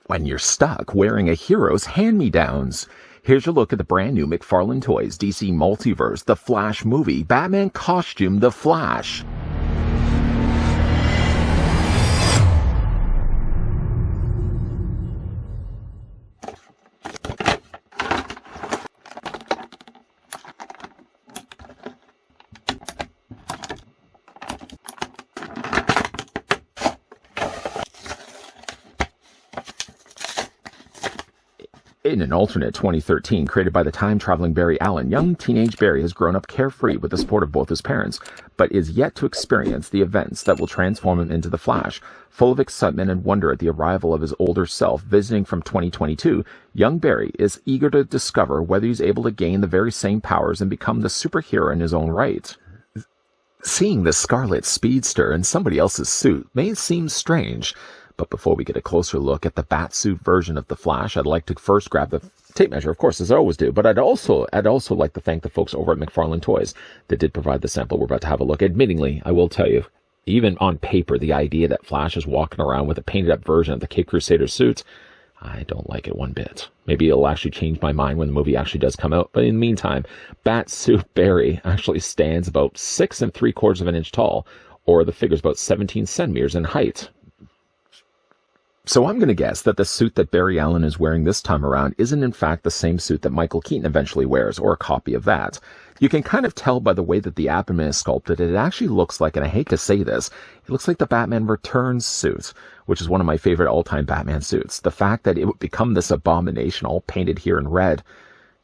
when you're stuck wearing a hero's hand-me-downs. Here's your look at the brand new McFarlane Toys DC Multiverse, The Flash movie, Batman costume, The Flash. In an alternate 2013 created by the time-traveling Barry Allen, young teenage Barry has grown up carefree with the support of both his parents, but is yet to experience the events that will transform him into the Flash. Full of excitement and wonder at the arrival of his older self visiting from 2022, young Barry is eager to discover whether he's able to gain the very same powers and become the superhero in his own right. Seeing the Scarlet Speedster in somebody else's suit may seem strange, but before we get a closer look at the Batsuit version of the Flash, I'd like to first grab the tape measure, of course, as I always do. But I'd also like to thank the folks over at McFarlane Toys that did provide the sample we're about to have a look at. Admittingly, I will tell you, even on paper, the idea that Flash is walking around with a painted-up version of the Cape Crusader suit, I don't like it one bit. Maybe it'll actually change my mind when the movie actually does come out. But in the meantime, Batsuit Barry actually stands about 6 3/4 of an inch tall, or the figure's about 17 centimeters in height. So I'm going to guess that the suit that Barry Allen is wearing this time around isn't in fact the same suit that Michael Keaton eventually wears, or a copy of that. You can kind of tell by the way that the abdomen is sculpted, it actually looks like, and I hate to say this, it looks like the Batman Returns suit, which is one of my favorite all-time Batman suits. The fact that it would become this abomination all painted here in red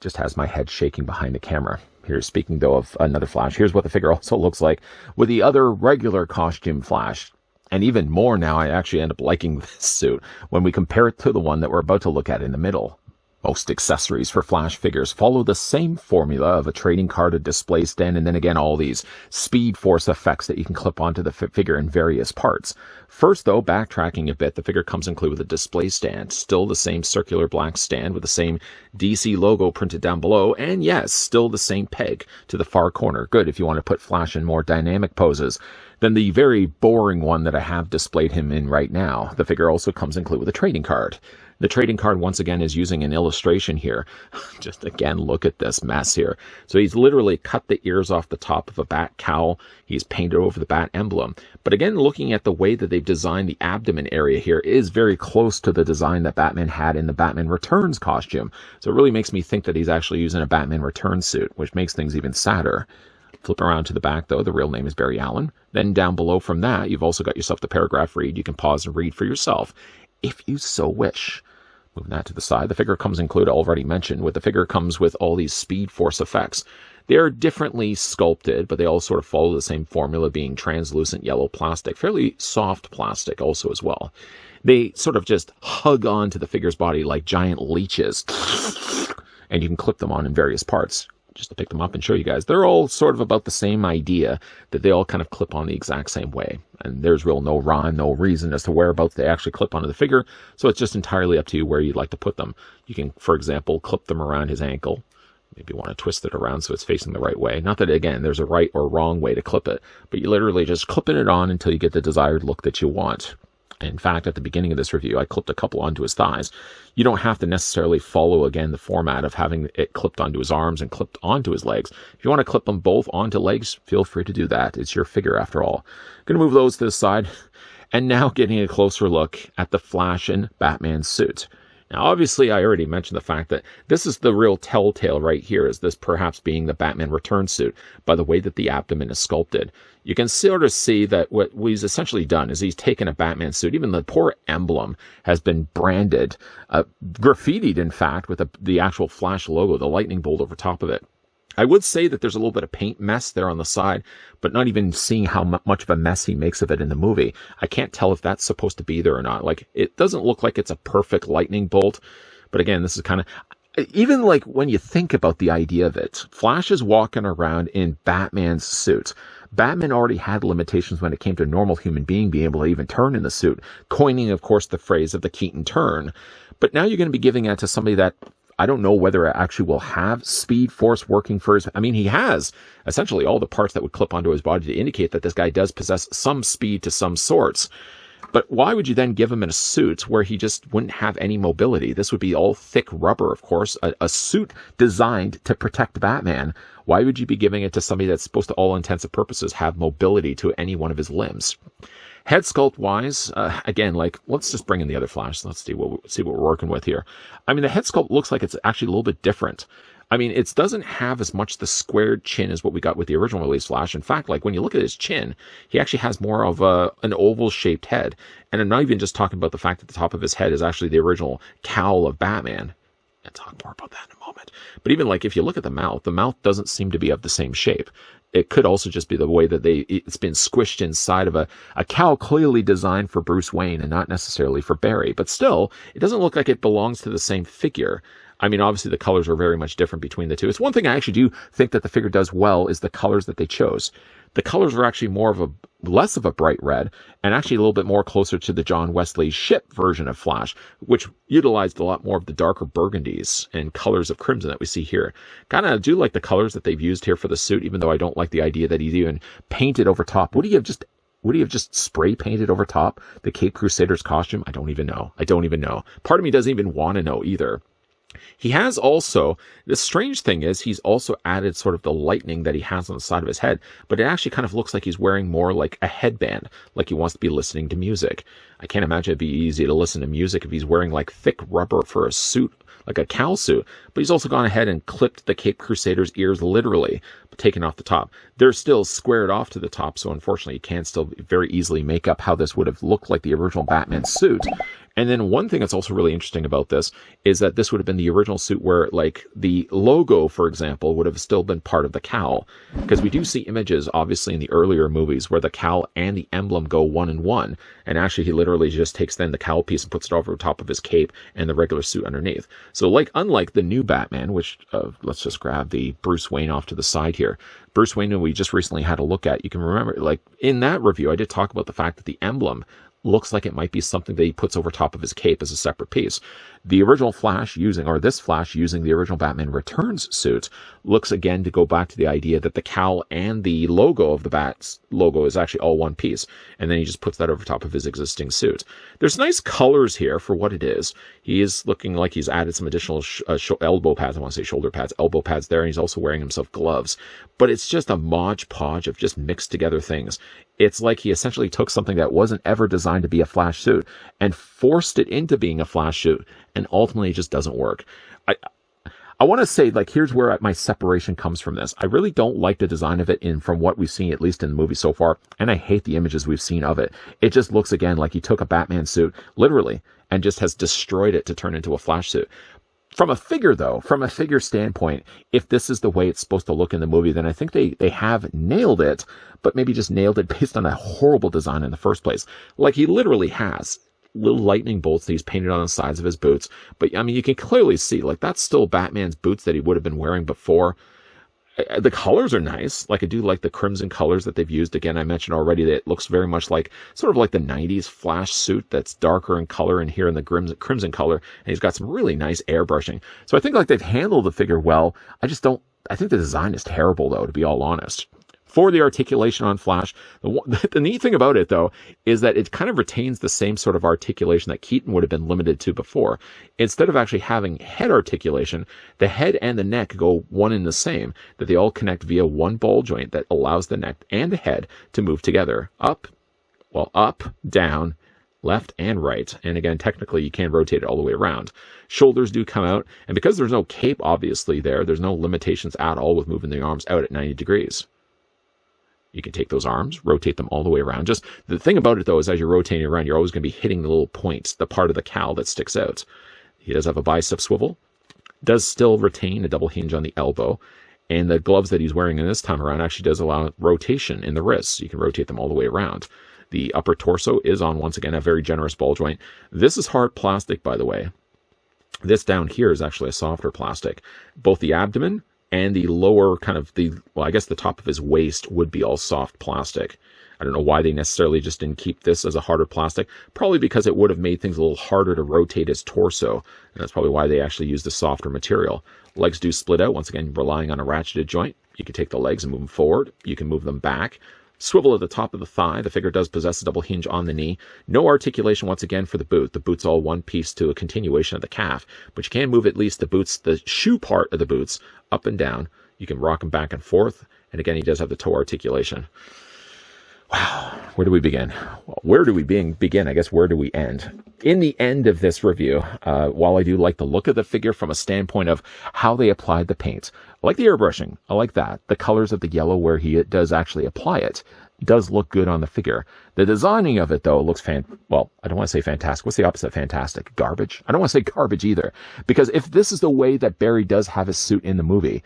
just has my head shaking behind the camera. Here, speaking though of another Flash, here's what the figure also looks like with the other regular costume Flash. And even more now, I actually end up liking this suit when we compare it to the one that we're about to look at in the middle. Most accessories for Flash figures follow the same formula of a trading card, a display stand, and then again all these Speed Force effects that you can clip onto the figure in various parts. First though, backtracking a bit, the figure comes included with a display stand. Still the same circular black stand with the same DC logo printed down below, and yes, still the same peg to the far corner. Good if you want to put Flash in more dynamic poses than the very boring one that I have displayed him in right now. The figure also comes included with a trading card. The trading card, once again, is using an illustration here. Just again, look at this mess here. So he's literally cut the ears off the top of a bat cowl. He's painted over the bat emblem. But again, looking at the way that they've designed the abdomen area here is very close to the design that Batman had in the Batman Returns costume. So it really makes me think that he's actually using a Batman Returns suit, which makes things even sadder. Flip around to the back, though. The real name is Barry Allen. Then down below from that, you've also got yourself the paragraph read. You can pause and read for yourself, if you so wish. Moving that to the side, the figure comes included, already mentioned, with the figure comes with all these Speed Force effects. They are differently sculpted, but they all sort of follow the same formula, being translucent yellow plastic, fairly soft plastic also as well. They sort of just hug on to the figure's body like giant leeches, and you can clip them on in various parts. Just to pick them up and show you guys, they're all sort of about the same idea, that they all kind of clip on the exact same way. And there's real no rhyme, no reason as to whereabouts they actually clip onto the figure, so it's just entirely up to you where you'd like to put them. You can, for example, clip them around his ankle. Maybe you want to twist it around so it's facing the right way. Not that, again, there's a right or wrong way to clip it, but you're literally just clipping it on until you get the desired look that you want. In fact, at the beginning of this review, I clipped a couple onto his thighs. You don't have to necessarily follow, again, the format of having it clipped onto his arms and clipped onto his legs. If you want to clip them both onto legs, feel free to do that. It's your figure, after all. Going to move those to the side. And now getting a closer look at the Flash and Batman suit. Now, obviously, I already mentioned the fact that this is the real telltale right here, is this perhaps being the Batman Returns suit, by the way that the abdomen is sculpted. You can sort of see that what he's essentially done is he's taken a Batman suit. Even the poor emblem has been branded, graffitied, in fact, with the actual Flash logo, the lightning bolt over top of it. I would say that there's a little bit of paint mess there on the side, but not even seeing how much of a mess he makes of it in the movie. I can't tell if that's supposed to be there or not. Like, it doesn't look like it's a perfect lightning bolt, but again, this is kind of, even like when you think about the idea of it, Flash is walking around in Batman's suit. Batman already had limitations when it came to a normal human being being able to even turn in the suit, coining, of course, the phrase of the Keaton turn. But now you're going to be giving that to somebody that I don't know whether it actually will have Speed Force working for his... I mean, he has essentially all the parts that would clip onto his body to indicate that this guy does possess some speed to some sorts. But why would you then give him in a suit where he just wouldn't have any mobility? This would be all thick rubber, of course, a suit designed to protect Batman. Why would you be giving it to somebody that's supposed to, all intents and purposes, have mobility to any one of his limbs? Head sculpt wise, again, like, let's just bring in the other Flash. Let's see what we're working with here. I mean, the head sculpt looks like it's actually a little bit different. I mean, it doesn't have as much the squared chin as what we got with the original release Flash. In fact, like when you look at his chin, he actually has more of an oval-shaped head. And I'm not even just talking about the fact that the top of his head is actually the original cowl of Batman. I'll talk more about that in a moment. But even like if you look at the mouth doesn't seem to be of the same shape. It could also just be the way that it's been squished inside of a cowl clearly designed for Bruce Wayne and not necessarily for Barry. But still, it doesn't look like it belongs to the same figure. I mean, obviously the colors are very much different between the two. It's one thing I actually do think that the figure does well is the colors that they chose. The colors are actually less of a bright red and actually a little bit more closer to the John Wesley ship version of Flash, which utilized a lot more of the darker burgundies and colors of crimson that we see here. Kind of do like the colors that they've used here for the suit, even though I don't like the idea that he's even painted over top. Would he have just spray painted over top the Cape Crusader's costume? I don't even know. Part of me doesn't even want to know either. He has also, the strange thing is, he's also added sort of the lightning that he has on the side of his head, but it actually kind of looks like he's wearing more like a headband, like he wants to be listening to music. I can't imagine it'd be easy to listen to music if he's wearing like thick rubber for a suit, like a cowl suit, but he's also gone ahead and clipped the Cape Crusader's ears literally, taken off the top. They're still squared off to the top, so unfortunately you can still very easily make up how this would have looked like the original Batman suit. And then one thing that's also really interesting about this is that this would have been the original suit where, like, the logo, for example, would have still been part of the cowl. Because we do see images, obviously, in the earlier movies where the cowl and the emblem go one in one. And actually, he literally just takes then the cowl piece and puts it over top of his cape and the regular suit underneath. So, like, unlike the new Batman, which, let's just grab the Bruce Wayne off to the side here. Bruce Wayne, who we just recently had a look at, you can remember, like, in that review, I did talk about the fact that the emblem looks like it might be something that he puts over top of his cape as a separate piece. The original Flash this Flash using the original Batman Returns suit looks again to go back to the idea that the cowl and the logo of the Bat's logo is actually all one piece. And then he just puts that over top of his existing suit. There's nice colors here for what it is. He is looking like he's added some additional elbow pads. I want to say shoulder pads, elbow pads there. And he's also wearing himself gloves. But it's just a modge podge of just mixed together things. It's like he essentially took something that wasn't ever designed to be a Flash suit and forced it into being a Flash suit, and ultimately it just doesn't work. I want to say, like, here's where my separation comes from this. I really don't like the design of it from what we've seen, at least in the movie so far, and I hate the images we've seen of it. It just looks, again, like he took a Batman suit, literally, and just has destroyed it to turn into a Flash suit. From a figure standpoint, if this is the way it's supposed to look in the movie, then I think they have nailed it, but maybe just nailed it based on a horrible design in the first place. Like, he literally has little lightning bolts that he's painted on the sides of his boots. But, I mean, you can clearly see, like, that's still Batman's boots that he would have been wearing before. The colors are nice. Like, I do like the crimson colors that they've used. Again, I mentioned already that it looks very much like, sort of like the 90s Flash suit that's darker in color and here in the crimson color. And he's got some really nice airbrushing. So I think, like, they've handled the figure well. I think the design is terrible, though, to be all honest. For the articulation on Flash, the neat thing about it, though, is that it kind of retains the same sort of articulation that Keaton would have been limited to before. Instead of actually having head articulation, the head and the neck go one and the same, that they all connect via one ball joint that allows the neck and the head to move together. Up, down, left, and right. And again, technically, you can rotate it all the way around. Shoulders do come out, and because there's no cape, obviously, there's no limitations at all with moving the arms out at 90 degrees. You can take those arms, rotate them all the way around. Just the thing about it, though, is as you're rotating around, you're always going to be hitting the little points, the part of the cowl that sticks out. He does have a bicep swivel, does still retain a double hinge on the elbow, and the gloves that he's wearing in this time around actually does allow rotation in the wrists. You can rotate them all the way around. The upper torso is on, once again, a very generous ball joint. This is hard plastic, by the way. This down here is actually a softer plastic. Both the abdomen and the lower I guess the top of his waist would be all soft plastic. I don't know why they necessarily just didn't keep this as a harder plastic. Probably because it would have made things a little harder to rotate his torso. And that's probably why they actually used a softer material. Legs do split out, once again, relying on a ratcheted joint. You can take the legs and move them forward. You can move them back. Swivel at the top of the thigh. The figure does possess a double hinge on the knee. No articulation once again for the boot. The boot's all one piece to a continuation of the calf, but you can move at least the shoe part of the boots up and down. You can rock them back and forth. And again, he does have the toe articulation. Wow. Where do we begin? Well, where do we begin? I guess where do we end? In the end of this review, while I do like the look of the figure from a standpoint of how they applied the paint, I like the airbrushing. I like that. The colors of the yellow where he does actually apply it does look good on the figure. The designing of it, though, looks well, I don't want to say fantastic. What's the opposite of fantastic? Garbage? I don't want to say garbage either. Because if this is the way that Barry does have his suit in the movie,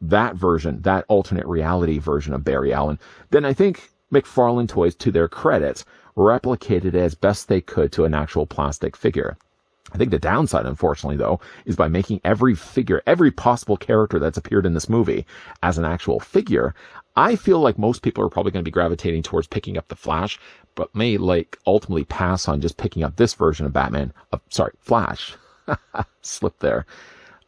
that version, that alternate reality version of Barry Allen, then I think McFarlane Toys, to their credit, replicated it as best they could to an actual plastic figure. I think the downside, unfortunately, though, is by making every figure, every possible character that's appeared in this movie as an actual figure, I feel like most people are probably going to be gravitating towards picking up the Flash, but may ultimately pass on just picking up this version of Flash. Slip there.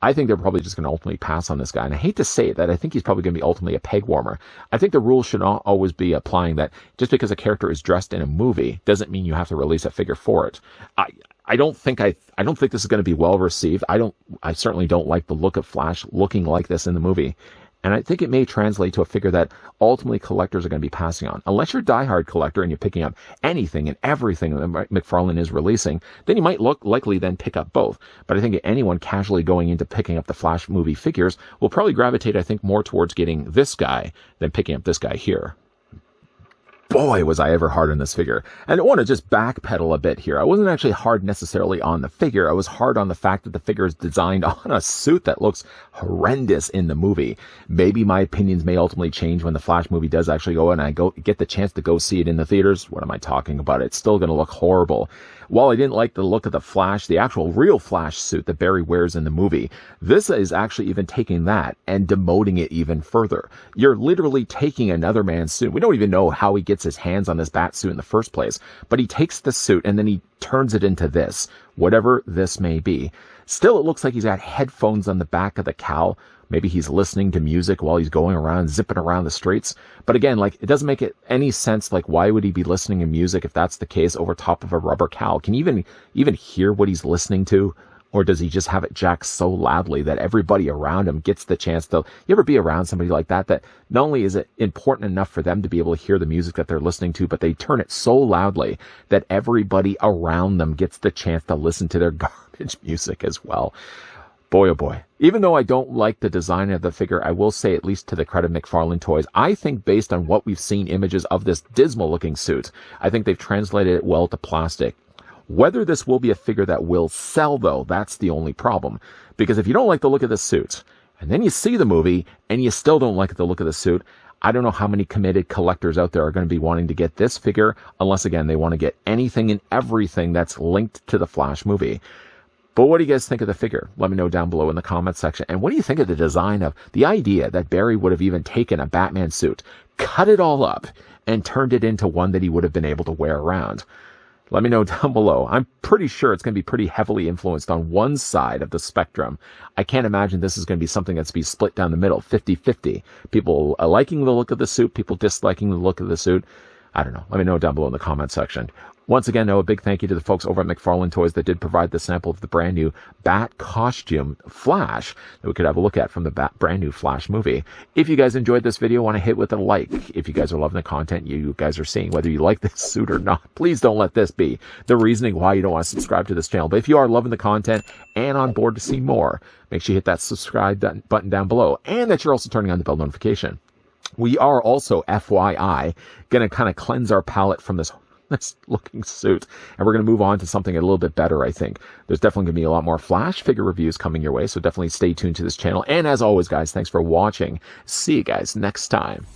I think they're probably just going to ultimately pass on this guy. And I hate to say that. I think he's probably going to be ultimately a peg warmer. I think the rule should not always be applying that just because a character is dressed in a movie doesn't mean you have to release a figure for it. I don't think this is going to be well received. I certainly don't like the look of Flash looking like this in the movie. And I think it may translate to a figure that ultimately collectors are going to be passing on. Unless you're a diehard collector and you're picking up anything and everything that McFarlane is releasing, then you might likely then pick up both. But I think anyone casually going into picking up the Flash movie figures will probably gravitate, I think, more towards getting this guy than picking up this guy here. Boy, was I ever hard on this figure. And I want to just backpedal a bit here. I wasn't actually hard necessarily on the figure. I was hard on the fact that the figure is designed on a suit that looks horrendous in the movie. Maybe my opinions may ultimately change when the Flash movie does actually go and I get the chance to go see it in the theaters. What am I talking about? It's still going to look horrible. While I didn't like the look of the Flash, the actual real Flash suit that Barry wears in the movie, this is actually even taking that and demoting it even further. You're literally taking another man's suit. We don't even know how he gets his hands on this Batsuit in the first place, but he takes the suit and then he turns it into this, whatever this may be. Still, it looks like he's got headphones on the back of the cowl. Maybe he's listening to music while he's going around, zipping around the streets. But again, it doesn't make any sense. Why would he be listening to music if that's the case over top of a rubber cowl? Can you even hear what he's listening to? Or does he just have it jacked so loudly that everybody around him gets the chance to... You ever be around somebody like that not only is it important enough for them to be able to hear the music that they're listening to, but they turn it so loudly that everybody around them gets the chance to listen to their garbage music as well. Boy, oh boy. Even though I don't like the design of the figure, I will say, at least to the credit of McFarlane Toys, I think based on what we've seen images of this dismal looking suit, I think they've translated it well to plastic. Whether this will be a figure that will sell, though, that's the only problem. Because if you don't like the look of the suit, and then you see the movie, and you still don't like the look of the suit, I don't know how many committed collectors out there are going to be wanting to get this figure, unless, again, they want to get anything and everything that's linked to the Flash movie. But what do you guys think of the figure? Let me know down below in the comment section. And what do you think of the design of the idea that Barry would have even taken a Batman suit, cut it all up, and turned it into one that he would have been able to wear around? Let me know down below. I'm pretty sure it's going to be pretty heavily influenced on one side of the spectrum. I can't imagine this is going to be something that's be split down the middle, 50-50. People liking the look of the suit, people disliking the look of the suit. I don't know. Let me know down below in the comment section. Once again, a big thank you to the folks over at McFarlane Toys that did provide the sample of the brand new Bat costume Flash that we could have a look at from the brand new Flash movie. If you guys enjoyed this video, want to hit with a like. If you guys are loving the content you guys are seeing, whether you like this suit or not, please don't let this be the reasoning why you don't want to subscribe to this channel. But if you are loving the content and on board to see more, make sure you hit that subscribe button down below and that you're also turning on the bell notification. We are also, FYI, going to kind of cleanse our palate from this looking suit, and we're going to move on to something a little bit better. I think there's definitely going to be a lot more Flash figure reviews coming your way, so definitely stay tuned to this channel. And as always, guys, thanks for watching. See you guys next time.